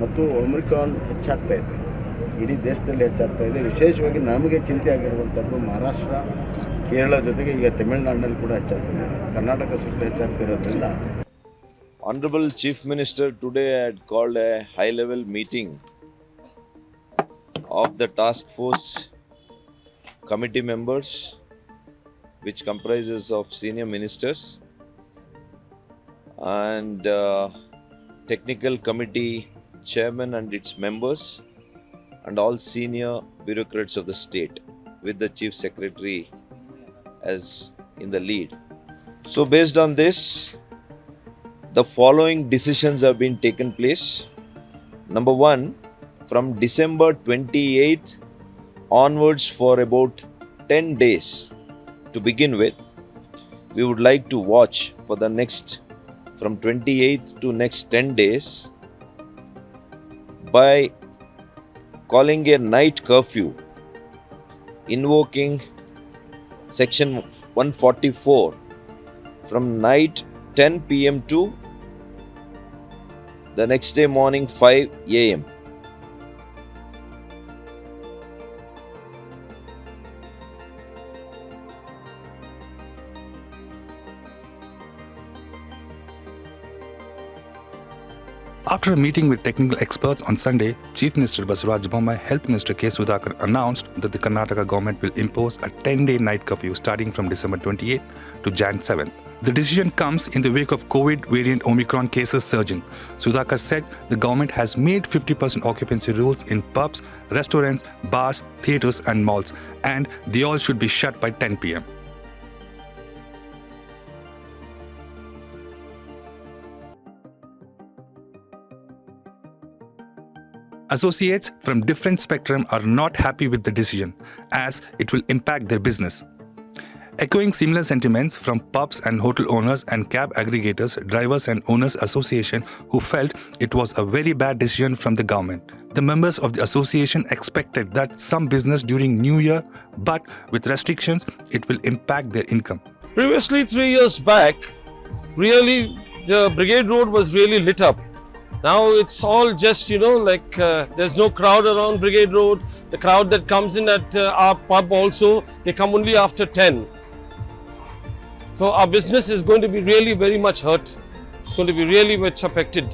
ಮತ್ತು ಒಮಿಕ್ರಾನ್ ಹೆಚ್ಚಾಗ್ತಾ ಇದೆ, ಇಡೀ ದೇಶದಲ್ಲಿ ಹೆಚ್ಚಾಗ್ತಾ ಇದೆ. ವಿಶೇಷವಾಗಿ ನಮಗೆ ಚಿಂತೆ ಆಗಿರುವಂಥದ್ದು ಮಹಾರಾಷ್ಟ್ರ, ಕೇರಳ ಜೊತೆಗೆ ಈಗ ತಮಿಳುನಾಡಿನಲ್ಲಿ ಕೂಡ ಹೆಚ್ಚಾಗ್ತಿದೆ, ಕರ್ನಾಟಕ ಸುತ್ತಲೂ ಹೆಚ್ಚಾಗ್ತಿರೋದ್ರಿಂದ. Honorable Chief Minister today had called a high-level meeting of the task force committee members, which comprises of senior ministers and technical committee chairman and its members and all senior bureaucrats of the state, with the chief secretary as in the lead. So based on this, the following decisions have been taken place. Number one, from December 28th onwards for about 10 days to begin with, we would like to watch for the next, from 28th to next 10 days, by calling a night curfew, invoking section 144 from night 10 p.m. to the next day morning 5 a.m. After a meeting with technical experts on Sunday, Chief Minister Basuraj Bommai, Health Minister K. Sudhakar announced that the Karnataka government will impose a 10-day night curfew starting from December 28th to Jan 7th. The decision comes in the wake of COVID variant Omicron cases surging. Sudhakar said the government has made 50% occupancy rules in pubs, restaurants, bars, theatres and malls, and they all should be shut by 10 p.m. Associates from different spectrum are not happy with the decision, as it will impact their business. Echoing similar sentiments from pubs and hotel owners and cab aggregators, Drivers and Owners Association, who felt it was a very bad decision from the government. The members of the association expected that some business during New Year, but with restrictions, it will impact their income. Previously, 3 years back, really the Brigade Road was really lit up. Now it's all just, there's no crowd around Brigade Road. The crowd that comes in at our pub also, they come only after 10. So our business is going to be really very much hurt. It's going to be really much affected.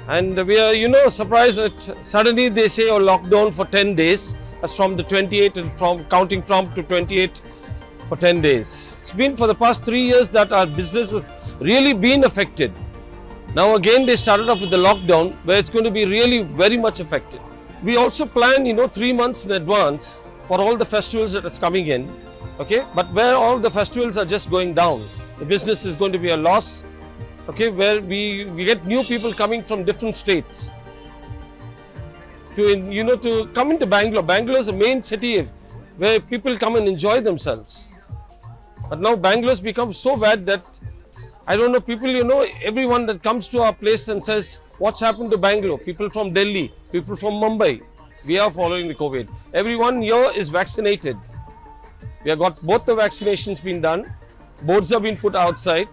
And we are, surprised that suddenly they say a lockdown for 10 days, as from the 28th and counting from to 28th for 10 days. It's been for the past 3 years that our business has really been affected. Now again they started off with the lockdown, where it's going to be really very much affected. We also plan 3 months in advance for all the festivals that is coming in, okay, but where all the festivals are just going down, the business is going to be a loss, okay, where we get new people coming from different states to come into Bangalore. Bangalore is a main city where people come and enjoy themselves, but now Bangalore has become so bad that I don't know, people, everyone that comes to our place and says, what's happened to Bangalore? People from Delhi, people from Mumbai, we are following the COVID. Everyone here is vaccinated. We have got both the vaccinations been done. Boards have been put outside.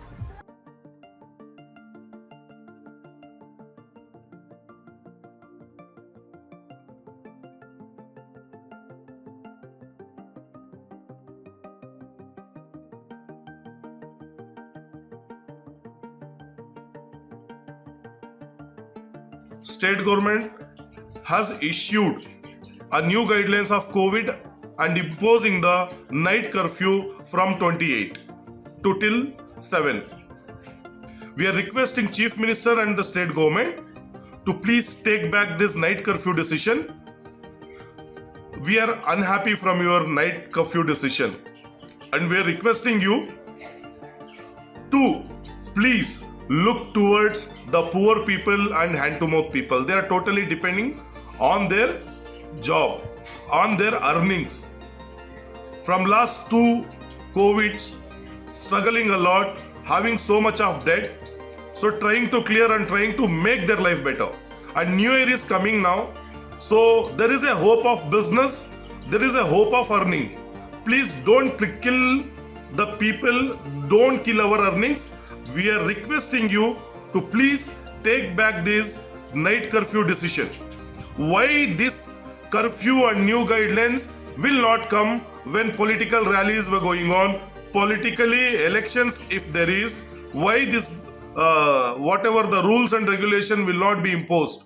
State government has issued a new guidelines of COVID and imposing the night curfew from 28 to till 7. We are requesting Chief Minister and the state government to please take back this night curfew decision. We are unhappy from your night curfew decision and we are requesting you to please look towards the poor people and hand-to-mouth people. They are totally depending on their job, on their earnings. From last 2 COVIDs, struggling a lot, having so much of debt, so trying to clear and trying to make their life better. And New Year is coming now, so there is a hope of business, there is a hope of earning. Please don't kill the people, don't kill our earnings. We are requesting you to please take back this night curfew decision. Why this curfew and new guidelines will not come when political rallies were going on, politically elections if there is, why this whatever the rules and regulation will not be imposed.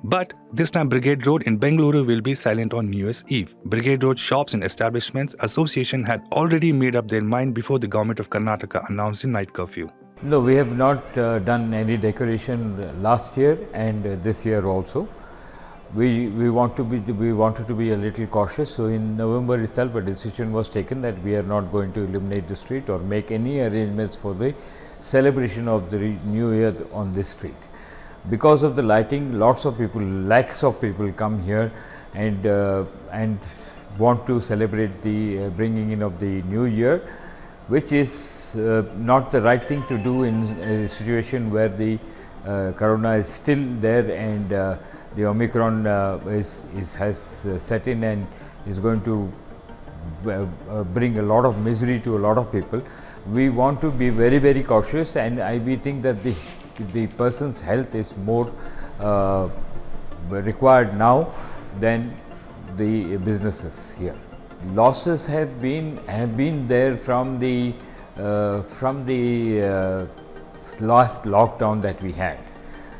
But this time Brigade Road in Bengaluru will be silent on New Year's Eve. Brigade Road Shops and Establishments Association had already made up their mind before the government of Karnataka announced the night curfew. No, we have not done any decoration last year and this year also. We wanted to be a little cautious. So in November itself, a decision was taken that we are not going to illuminate the street or make any arrangements for the celebration of the New Year on this street. Because of the lighting, lakhs of people come here and want to celebrate the bringing in of the New Year, which is not the right thing to do in a situation where the corona is still there and the Omicron has set in and is going to bring a lot of misery to a lot of people. We want to be very, very cautious, and we think that the person's health is more required now than the businesses here. Losses have been there from the last lockdown that we had.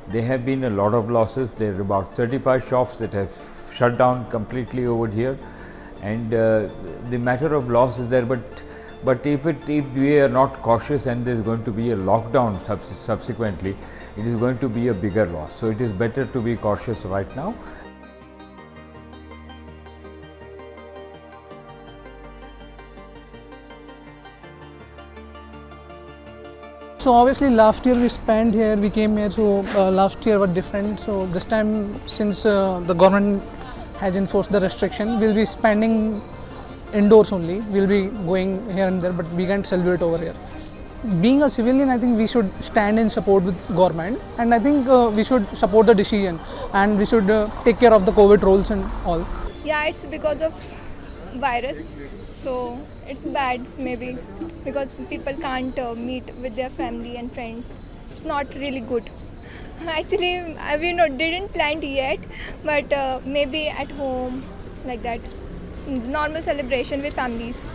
There have been a lot of losses. There are about 35 shops that have shut down completely over here, and the matter of loss is there. But if we are not cautious and there is going to be a lockdown subsequently, it is going to be a bigger loss. So it is better to be cautious right now. So obviously last year we spent here, we came here, so last year was different. So this time, since the government has enforced the restriction, we'll be spending indoors only. We'll be going here and there, but we can't celebrate over here. Being a civilian, I think we should stand in support with government, and I think we should support the decision, and we should take care of the COVID rules and all. Yeah, it's because of virus, so it's bad maybe because people can't meet with their family and friends. It's not really good. Actually, we didn't plan yet, but maybe at home, like that, normal celebration with families.